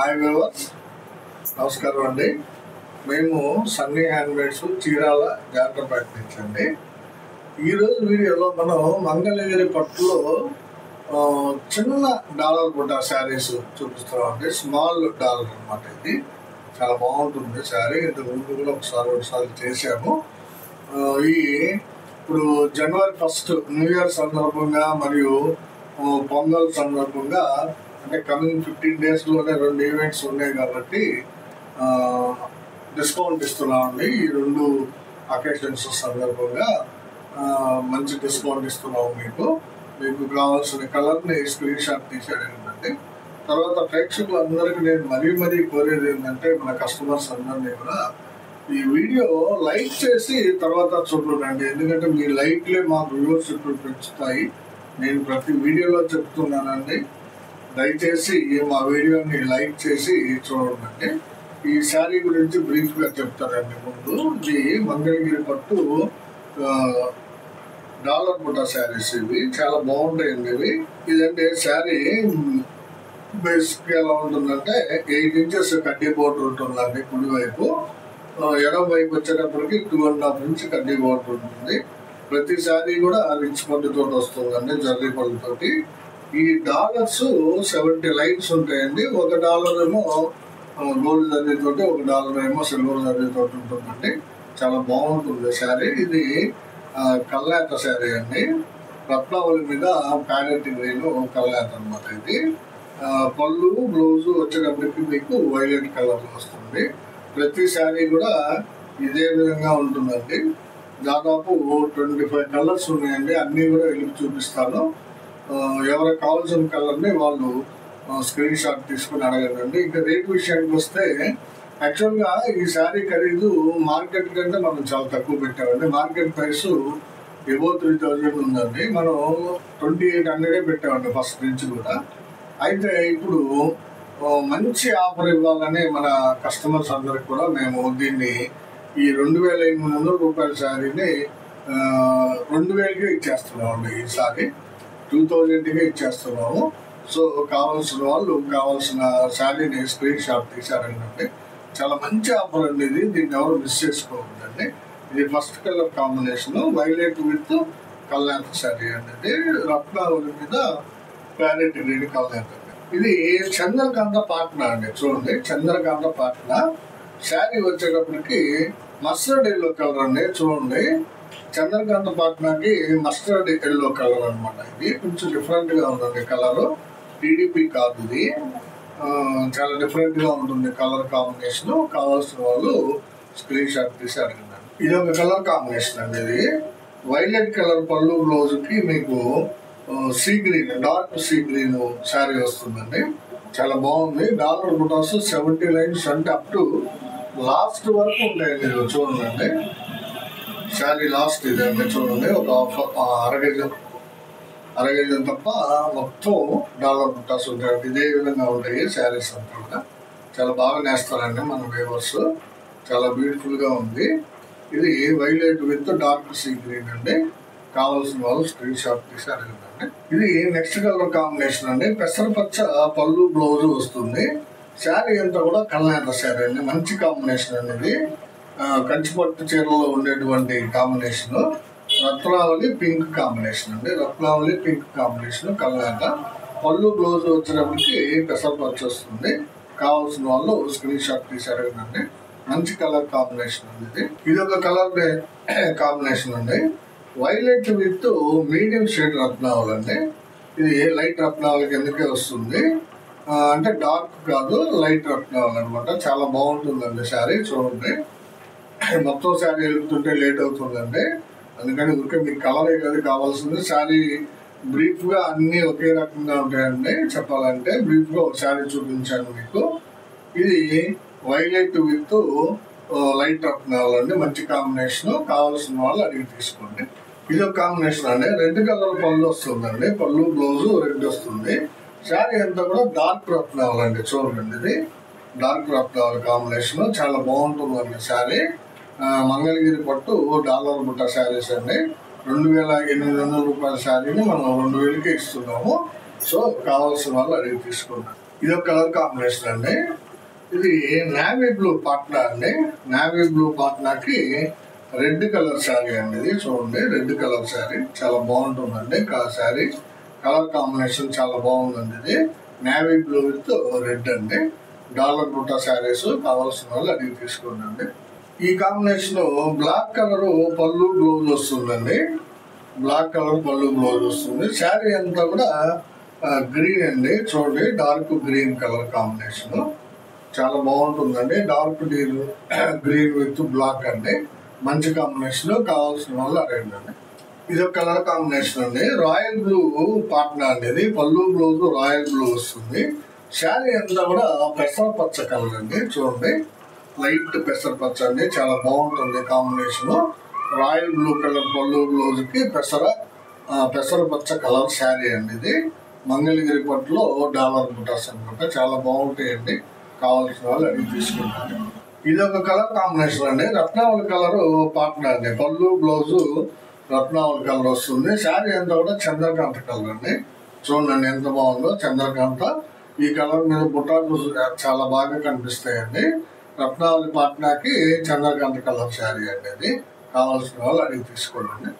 Hi viewers, నమస్కారం అండి. మేము సన్నీ హ్యాండ్మేడ్స్ చీరాల జాగ్రత్తపేట నుంచి అండి. ఈరోజు వీడియోలో మనం మంగళగిరి పట్టులో చిన్న డాలర్ బుట్ట శారీస్ చూపిస్తున్నామండి. స్మాల్ డాలర్ అనమాట. ఇది చాలా బాగుంటుంది శారీ. ఇంతకు ముందు కూడా ఒకసారి చేసాము. ఈ ఇప్పుడు జనవరి 1 న్యూ ఇయర్ సందర్భంగా మరియు పొంగల్ సందర్భంగా అంటే కమింగ్ 15 డేస్లోనే 2 ఈవెంట్స్ ఉన్నాయి కాబట్టి డిస్కౌంట్ ఇస్తున్నామండి. ఈ 2 అకేషన్స్ సందర్భంగా మంచి డిస్కౌంట్ ఇస్తున్నాము. మీకు కావాల్సిన కలర్ని స్క్రీన్ షాట్ తీసేయండి. తర్వాత ప్రేక్షకులందరికీ నేను మరీ కోరేది ఏంటంటే, మన కస్టమర్స్ అందరినీ కూడా ఈ వీడియో లైక్ చేసి తర్వాత చూడండి. ఎందుకంటే మీ లైక్లే మాకు వ్యూవర్షిప్ పెంచుతాయి. నేను ప్రతి వీడియోలో చెప్తున్నానండి, దయచేసి మా వీడియోని లైక్ చేసి చూడండి. ఈ శారీ గురించి బ్రీఫ్గా చెప్తానండి. ముందు ఇది మంగళగిరి పట్టు డాలర్ బుట్ట శారీస్. ఇవి చాలా బాగుంటాయండి. ఇదంటే శారీ బేసిక్గా ఎలా ఉంటుందంటే 8 ఇంచెస్ కడ్డీ బోర్డర్ ఉంటుందండి కుడివైపు. ఎడమ వైపు వచ్చేటప్పటికి 2.5 ఇంచ్ కడ్డీ బోర్డర్ ఉంటుంది. ప్రతి శారీ కూడా రిచ్ పట్టుతో వస్తుందండి, జర్రీ పళ్ళతోటి. ఈ డాలర్స్ 70 లైన్స్ ఉంటాయండి. ఒక డాలర్ ఏమో గోల్డ్ జరీతోటి, ఒక డాలర్ ఏమో సిల్వర్ జరీతోటి ఉంటుందండి. చాలా బాగుంటుంది శారీ. ఇది కల్లాట శారీ అండి. రత్నావళి మీద ప్యారెట్ గ్రీన్ కల్లాట అనమాట. ఇది పళ్ళు బ్లౌజు వచ్చేటప్పటికి మీకు వైలెట్ కలర్ వస్తుంది. ప్రతి శారీ కూడా ఇదే విధంగా ఉంటుందండి. దాదాపు 25 కలర్స్ ఉన్నాయండి. అన్నీ కూడా వెళ్ళి చూపిస్తాను. ఎవరికి కావాల్సిన కలర్ని వాళ్ళు స్క్రీన్ షాట్ తీసుకుని అడగండి. ఇంకా రేట్ విషయానికి వస్తే, యాక్చువల్గా ఈ శారీ ఖరీదు మార్కెట్ కంటే మనం చాలా తక్కువ పెట్టామండి. మార్కెట్ ప్రైస్ ఎబో 3000 ఉందండి. మనం 2800 పెట్టామండి ఫస్ట్ నుంచి కూడా. అయితే ఇప్పుడు మంచి ఆఫర్ ఇవ్వాలని మన కస్టమర్స్ అందరికి కూడా మేము దీన్ని ఈ 2800 రూపాయల శారీని 2000కే ఇచ్చేస్తున్నామండి. ఈసారి 2000కే ఇచ్చేస్తున్నాము. సో కావాల్సిన వాళ్ళు కావాల్సిన శారీని స్క్రీన్ షాట్ తీసారండి. చాలా మంచి ఆఫర్ అండి ఇది. దీన్ని ఎవరు మిస్ చేసుకోవద్దండి. ఇది first colour combination violet with కల్లాంత శారీ అండి. రత్నావళి మీద ప్యారెట్ గ్రీన్ కల్లాంత. ఇది చంద్రకాంత పాట్నా అండి. చూడండి, చంద్రకాంత పాట్నా శారీ వచ్చేటప్పటికి మస్టర్డ్ ఎల్లో కలర్ అండి. చూడండి, చంద్రకాంత పాట్నాకి మస్టర్డ్ ఎల్లో కలర్ అనమాట. ఇది కొంచెం డిఫరెంట్గా ఉందండి కలరు. టీడీపీ కాదు ఇది. చాలా డిఫరెంట్గా ఉంటుంది కలర్ కాంబినేషన్. కావాల్సిన వాళ్ళు స్క్రీన్ షాట్ తీసి అడగండి. ఇది ఒక కలర్ కాంబినేషన్ అండి. ఇది వైలెట్ కలర్ పళ్ళు బ్లౌజ్కి మీకు sea green, dark sea green sari వస్తుందండి. చాలా బాగుంది. డాలర్ బుటాస్ 70 లైన్స్ అంటే అప్ టు లాస్ట్ వరకు ఉంటాయండి. చూడండి, శారీ లాస్ట్ ఇది అండి. చూడండి, ఒక అరగజం తప్ప మొత్తం డాలర్ బుటాస్ ఉంటాయండి. ఇదే విధంగా ఉంటాయి శారీస్ అంతా కూడా. చాలా బాగా నేస్తారండి మన వ్యూవర్స్. చాలా బ్యూటిఫుల్గా ఉంది. ఇది violet with dark sea green అండి. కావాల్సిన వాళ్ళు స్క్రీన్ షాట్ తీసి అడగండి. ఇది నెక్స్ట్ కలర్ కాంబినేషన్ అండి. పెసరపచ్చ పళ్ళు బ్లౌజ్ వస్తుంది. శారీ అంతా కూడా కల్లాంత శారీ అండి. మంచి కాంబినేషన్ అండి. ఇది కంచిపట్టు చీరలో ఉండేటువంటి కాంబినేషన్. రత్నావళి పింక్ కాంబినేషన్ అండి. రత్నావళి పింక్ కాంబినేషన్ కల్లాంత. పళ్ళు బ్లౌజ్ వచ్చేటప్పటికి పెసరపచ్చ వస్తుంది. కావాల్సిన వాళ్ళు స్క్రీన్ షాట్ తీసి అడగండి. మంచి కలర్ కాంబినేషన్ అండి. ఇది ఒక కలర్ కాంబినేషన్ అండి. వైలెట్ విత్ మీడియం షేడ్ రత్నావళి అండి. ఇది లైట్ రత్నావళి కిందకే వస్తుంది. అంటే డార్క్ కాదు, లైట్ రత్నావళి అనమాట. చాలా బాగుంటుందండి శారీ. చూడండి, మొత్తం శారీ వెళ్తుంటే లేట్ అవుతుందండి. అందుకని ఊరికే మీకు కలర్ ఏది కావాల్సింది. శారీ బ్రీఫ్గా అన్నీ ఒకే రకంగా ఉంటాయండి. చెప్పాలంటే బ్రీఫ్గా ఒక శారీ చూపించాను మీకు. ఇది వైలెట్ విత్ లైట్ రత్నావళి అండి. మంచి కాంబినేషన్. కావాల్సిన వాళ్ళు అడిగి తీసుకోండి. ఇది ఒక కాంబినేషన్ అండి. రెడ్ కలర్ పళ్ళు వస్తుందండి. పళ్ళు బ్లౌజు రెడ్ వస్తుంది. శారీ అంతా కూడా డార్క్ రత్నావళి అండి. చూడండి, ఇది డార్క్ రత్నావళి కాంబినేషన్. చాలా బాగుంటుందండి శారీ. మంగళగిరి పట్టు డాలర్ బుట్ట శారీస్ అండి. 2800 రూపాయల శారీని మనం 2000కే ఇస్తున్నాము. సో కావాల్సిన వాళ్ళు అడిగి తీసుకోండి. ఇది ఒక కలర్ కాంబినేషన్ అండి. ఇది నావీ బ్లూ పాట్నా అండి. నావీ బ్లూ పాట్నాకి రెడ్ కలర్ శారీ అండి. ఇది చూడండి, రెడ్ కలర్ శారీ చాలా బాగుంటుందండి. శారీ కలర్ కాంబినేషన్ చాలా బాగుందండి. ఇది నావీ బ్లూ విత్ రెడ్ అండి. డాలర్ బుట్ట శారీస్ కావాల్సిన వాళ్ళు అడిగి తీసుకోండి. ఈ కాంబినేషన్ బ్లాక్ కలర్ పళ్ళు బ్లౌజ్ వస్తుందండి. బ్లాక్ కలర్ పళ్ళు బ్లౌజ్ వస్తుంది. శారీ అంతా కూడా గ్రీన్ అండి. చూడండి, డార్క్ గ్రీన్ కలర్ కాంబినేషన్ చాలా బాగుంటుందండి. డార్క్ గ్రీన్ విత్ బ్లాక్ అండి. మంచి కాంబినేషన్. కావాల్సిన వాళ్ళు అడగండి. ఇది ఒక కలర్ కాంబినేషన్ అండి. రాయల్ బ్లూ పాట్నా అండి. ఇది పళ్ళు బ్లౌజ్ రాయల్ బ్లూ వస్తుంది. శారీ అంతా కూడా పెసర పచ్చ కలర్ అండి. చూడండి, లైట్ పెసర పచ్చ అండి. చాలా బాగుంటుంది కాంబినేషన్. రాయల్ బ్లూ కలర్ పళ్ళు బ్లౌజ్ కి పెసర పచ్చ కలర్ శారీ అండి. ఇది మంగళగిరి పట్టులో డాలర్ బుటాస్ అనమాట. చాలా బాగుంటాయండి. కావాల్సిన వాళ్ళు అడిగి తీసుకుంటారు. ఇది ఒక కలర్ కాంబినేషన్ అండి. రత్నావళి కలర్ పాట్నా అండి. పళ్ళు బ్లౌజు రత్నావళి కలర్ వస్తుంది. శారీ అంతా కూడా చంద్రకాంత కలర్ అండి. చూడండి ఎంత బాగుందో చంద్రకాంత. ఈ కలర్ మీద బుటాలు చాలా బాగా కనిపిస్తాయండి. రత్నావళి పాట్నాకి చంద్రకాంత కలర్ శారీ అండి. అది కావాల్సిన వాళ్ళు అడిగి తీసుకోండి.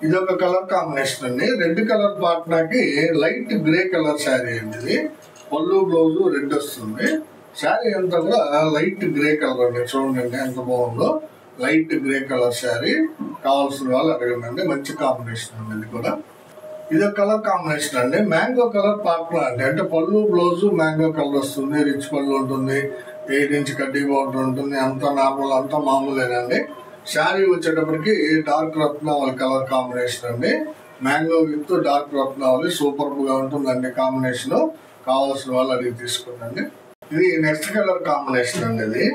ఇది ఒక కలర్ కాంబినేషన్ అండి. రెడ్ కలర్ పాట్నాకి లైట్ గ్రే కలర్ శారీ అండి. ఇది పళ్ళు బ్లౌజ్ రెడ్ వస్తుంది. శారీ అంతా కూడా లైట్ గ్రే కలర్ అండి. చూడండి ఎంత బాగుందో, లైట్ గ్రే కలర్ శారీ. కావాల్సిన వాళ్ళు అడగండి. మంచి కాంబినేషన్ అండి. ఇది కూడా ఇది ఒక కలర్ కాంబినేషన్ అండి. మ్యాంగో కలర్ పాట్నా అండి. అంటే పళ్ళు బ్లౌజ్ మ్యాంగో కలర్ వస్తుంది. రిచ్ పళ్ళు ఉంటుంది. 8 ఇంచ్ కడ్డీ బోర్డర్ ఉంటుంది. అంతా నార్మల్, అంతా మామూలేనండి. శారీ వచ్చేటప్పటికి డార్క్ రత్నావళి కలర్ కాంబినేషన్ అండి. మ్యాంగో విత్ డార్క్ రత్నావళి సూపర్ గా ఉంటుందండి కాంబినేషన్. కావాల్సిన వాళ్ళు అడిగి తీసుకోండి. ఇది నెక్స్ట్ కలర్ కాంబినేషన్ అండి. ఇది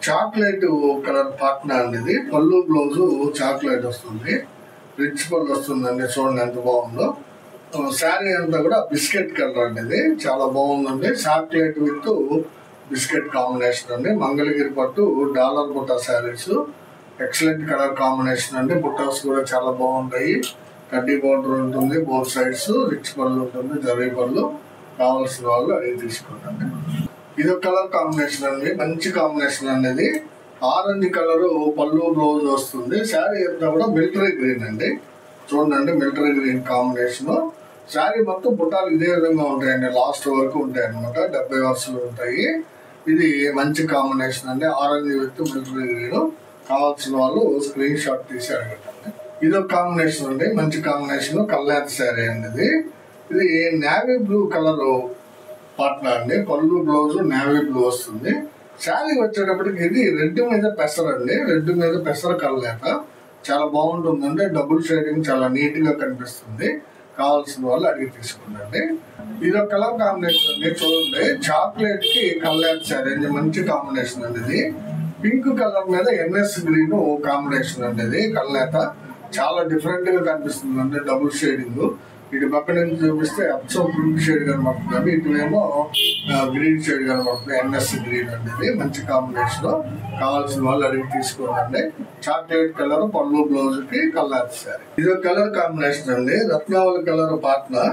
చాక్లెట్ కలర్ పాట్నా అండి. ఇది పళ్ళు బ్లౌజ్ చాక్లెట్ వస్తుంది. రిచ్ పళ్ళు వస్తుందండి. చూడండి ఎంత బాగుందో. శారీ అంతా కూడా బిస్కెట్ కలర్ అండి. ఇది చాలా బాగుందండి. చాక్లెట్ విత్ బిస్కెట్ కాంబినేషన్ అండి. మంగళగిరి పట్టు డాలర్ బుట్ట శారీస్. ఎక్సలెంట్ కలర్ కాంబినేషన్ అండి. బుట్టాస్ కూడా చాలా బాగుంటాయి. కడ్డీ బోర్డర్ ఉంటుంది బోత్ సైడ్స్. రిచ్ పళ్ళు ఉంటుంది, జరీ పళ్ళు. కావాల్సిన వాళ్ళు అడిగి తీసుకోండి. ఇది ఒక కలర్ కాంబినేషన్ అండి. మంచి కాంబినేషన్ అనేది. ఆరెంజ్ కలర్ పళ్ళు బ్లౌజ్ వస్తుంది. శారీ అంతా కూడా మిలిటరీ గ్రీన్ అండి. చూడండి, మిలిటరీ గ్రీన్ కాంబినేషన్. శారీ మొత్తం బుట్టాలు ఇదే విధంగా ఉంటాయండి. లాస్ట్ వరకు ఉంటాయి అనమాట. 70 వరుసలు ఉంటాయి. ఇది మంచి కాంబినేషన్ అండి. Orange with military green. కావాల్సిన వాళ్ళు స్క్రీన్ షాట్ తీసి అడగండి. ఇది ఒక కాంబినేషన్ అండి. మంచి కాంబినేషన్. కల్లాత్ శారీ అండి. ఇది నేవీ బ్లూ కలర్ పాట్నా అండి. పళ్ళు బ్లౌజ్ నేవీ బ్లూ వస్తుంది. శారీ వచ్చేటప్పటికి ఇది రెడ్ మీద పెసర అండి. రెడ్ మీద పెసర కల్లాత చాలా బాగుంటుందండి. డబుల్ షేడింగ్ చాలా నీట్ గా కనిపిస్తుంది. కావాల్సిన వాళ్ళు అడిగి తీసుకోండి. ఇది ఒక కలర్ కాంబినేషన్ అండి. చూడండి, చాక్లెట్ కి కల్లాత్ శారీ అండి. మంచి కాంబినేషన్ అండి. ఇది పింక్ కలర్ మీద NS గ్రీన్ కాంబినేషన్ అండి. ఇది కల్లాత చాలా డిఫరెంట్ గా కనిపిస్తుంది అండి. Double shading. ఇటు పక్క నుంచి చూపిస్తే అప్సో పింక్ షేడ్ కనబడుతుంది. ఇటువేమో గ్రీన్ షేడ్ కనబడుతుంది. NS గ్రీన్ అండి. ఇది మంచి కాంబినేషన్. కావాల్సిన వాళ్ళు అడిగి తీసుకోండి. చాక్లెట్ కలర్ పళ్ళు బ్లౌజ్ కి కల్లాత్ శారీ. ఇది ఒక కలర్ కాంబినేషన్ అండి. రత్నావళి కలర్ పాట్నా.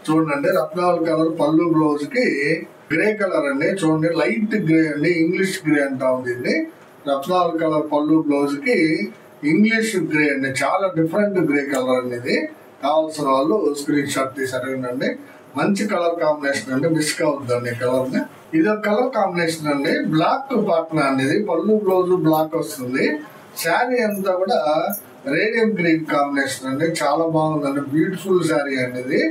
చూడండి, రత్నావళి కలర్ పళ్ళు బ్లౌజ్ కి గ్రే కలర్ అండి. చూడండి, లైట్ గ్రే అండి. ఇంగ్లీష్ గ్రే అంటా ఉంది. ఇది రత్నావళి కలర్ పళ్ళు బ్లౌజ్ కి ఇంగ్లీష్ గ్రే అండి. చాలా డిఫరెంట్ గ్రే కలర్ అండి. ఇది కావాల్సిన వాళ్ళు స్క్రీన్ షాట్ తీసి అడగండి. మంచి కలర్ కాంబినేషన్ అండి. మిస్ కావద్దండి కలర్ ని. ఇది ఒక కలర్ కాంబినేషన్ అండి. బ్లాక్ పాట్నా అనేది. పళ్ళు బ్లౌజ్ బ్లాక్ వస్తుంది. శారీ అంతా కూడా రేడియం గ్రీన్ కాంబినేషన్ అండి. చాలా బాగుందండి. బ్యూటిఫుల్ శారీ అండి. ఇది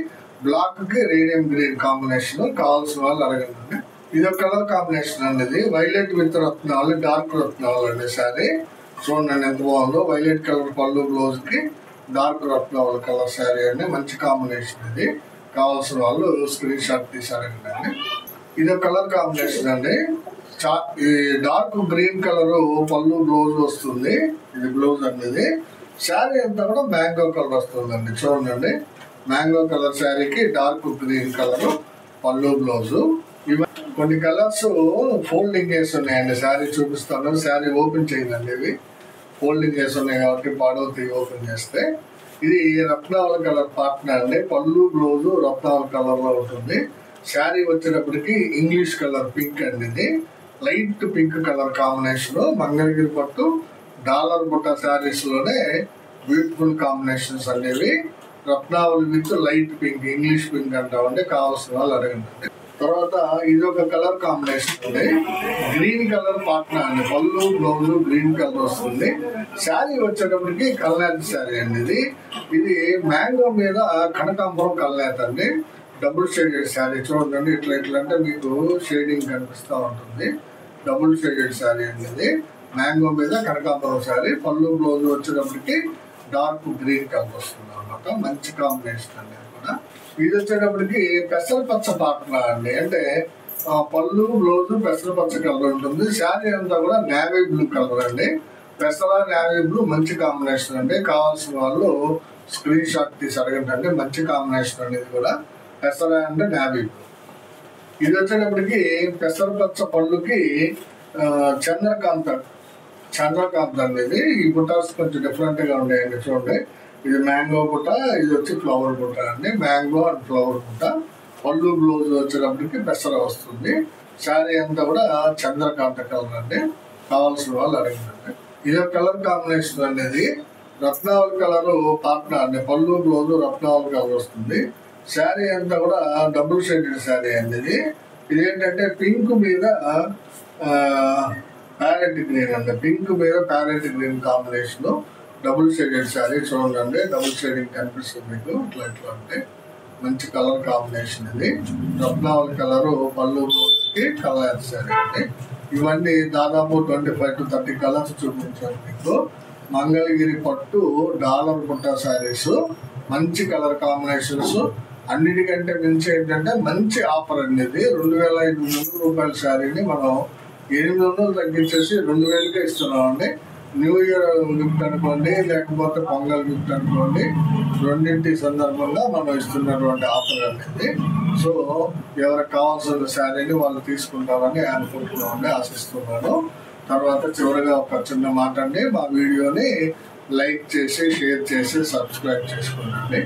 బ్లాక్ కి రేడియం గ్రీన్ కాంబినేషన్. కావాల్సిన వాళ్ళు అడగండి. ఇది ఒక కలర్ కాంబినేషన్ అండి. ఇది వైలెట్ విత్ రత్నాలు, డార్క్ రత్నాలు అండి. శారీ చూడండి ఎంత బాగుందో. వైలెట్ కలర్ పళ్ళు బ్లౌజ్ కి డార్క్ రత్నావళి కలర్ శారీ అండి. మంచి కాంబినేషన్. ఇది కావాల్సిన వాళ్ళు స్క్రీన్ షాట్ తీసారండి. ఇది ఒక కలర్ కాంబినేషన్ అండి. ఈ డార్క్ గ్రీన్ కలర్ పళ్ళు బ్లౌజ్ వస్తుంది. ఇది బ్లౌజ్ అనేది. శారీ అంతా కూడా మ్యాంగో కలర్ వస్తుందండి. చూడండి, మ్యాంగో కలర్ శారీకి డార్క్ గ్రీన్ కలర్ పళ్ళు బ్లౌజ్. కొన్ని కలర్స్ ఫోల్డింగ్ వేసి ఉన్నాయండి. శారీ చూపిస్తాను. శారీ ఓపెన్ చేయండి. ఇవి ఫోల్డింగ్ వేసి ఉన్నాయి కాబట్టి పాడవుతాయి ఓపెన్ చేస్తే. ఇది రత్నావళి కలర్ పాట్నా అండి. పళ్ళు బ్లౌజ్ రత్నావళి కలర్ లో ఉంటుంది. శారీ వచ్చేటప్పటికి ఇంగ్లీష్ కలర్ పింక్ అండి. ఇది light pink colour combination. Mangalagiri పట్టు డాలర్ బుట్ట శారీస్ లోనే బ్యూటిఫుల్ కాంబినేషన్స్ అనేవి. Ratnavali with light pink, English pink అంటామండి. కావాల్సిన వాళ్ళు అడగండి. తర్వాత ఇది ఒక కలర్ కాంబినేషన్ ఉంది. గ్రీన్ కలర్ పాట్నా అండి. పళ్ళు బ్లౌజ్ గ్రీన్ కలర్ వస్తుంది. శారీ వచ్చేటప్పటికి కల్నేత శారీ అండి. ఇది మ్యాంగో మీద కనకాంబరం కల్నేత అండి. డబుల్ షేడెడ్ శారీ చూడండి. ఇట్లా అంటే మీకు షేడింగ్ కనిపిస్తూ ఉంటుంది. డబుల్ షేడెడ్ శారీ అండి. మ్యాంగో మీద కనకాంబరం శారీ. పళ్ళు బ్లౌజ్ వచ్చేటప్పటికి డార్క్ గ్రీన్ కలర్ వస్తుంది అనమాట. మంచి కాంబినేషన్ అండి. కూడా ఇది వచ్చేటప్పటికి పెసరపచ్చ పాటన అండి. అంటే పళ్ళు బ్లౌజ్ పెసరపచ్చ కలర్ ఉంటుంది. శారీ అంతా కూడా నేవీ బ్లూ కలర్ అండి. పెసర నేవీ బ్లూ మంచి కాంబినేషన్ అండి. కావాల్సిన వాళ్ళు స్క్రీన్ షాట్ తీసి అడగండి. మంచి కాంబినేషన్ అండి. ఇది కూడా పెసర అంటే నేవీ బ్లూ. ఇది వచ్చేటప్పటికి పెసరపచ్చ పళ్ళుకి చంద్రకాంత్ అనేది. ఈ బుట్టాస్ కొంచెం డిఫరెంట్ గా ఉన్నాయండి. చూడండి, ఇది మ్యాంగో బుట్ట, ఇది వచ్చి ఫ్లవర్ బుట్ట అండి. మ్యాంగో అండ్ ఫ్లవర్ బుట్ట. పళ్ళు బ్లౌజ్ వచ్చేటప్పటికి పెసర వస్తుంది. శారీ అంతా కూడా చంద్రకాంత కలర్ అండి. కావాల్సిన వాళ్ళు అడగండి. ఇది కలర్ కాంబినేషన్ అనేది రత్నావళి కలర్ పాట్నా అండి. పళ్ళు బ్లౌజ్ రత్నావళి కలర్ వస్తుంది. శారీ అంతా కూడా డబుల్ షేడెడ్ శారీ అండి. ఇదేంటంటే పింక్ మీద ప్యారెట్ గ్రీన్ అండి. పింక్ మీద parrot green combination double shaded sari. చూడండి, డబుల్ షేడింగ్ కనిపిస్తుంది మీకు. ఇట్లా అంటే మంచి కలర్ కాంబినేషన్ ఇది. రత్నావళి కలర్ పళ్ళు కి కలర్ శారీ అండి. ఇవన్నీ దాదాపు 25 to 30 కలర్స్ చూపించాను మీకు. మంగళగిరి పట్టు డాలర్ బుట్ట శారీస్, మంచి కలర్ కాంబినేషన్స్. అన్నిటికంటే మించి ఏంటంటే మంచి ఆఫర్ అండి. ఇది 2500 రూపాయల శారీని మనం 800 తగ్గించేసి 2000కే ఇస్తున్నామండి. న్యూ ఇయర్ గిఫ్ట్ అనుకోండి, లేకపోతే పొంగల్ గిఫ్ట్ అనుకోండి, రెండింటి సందర్భంగా మనం ఇస్తున్నటువంటి ఆఫర్ అనేది. సో ఎవరికి కావాల్సిన శారీని వాళ్ళు తీసుకుంటారని అనుకుంటున్నామండి, ఆశిస్తున్నాను. తర్వాత చివరిగా ఒక చిన్న మాట అండి, మా వీడియోని లైక్ చేసి, షేర్ చేసి, సబ్స్క్రైబ్ చేసుకోండి.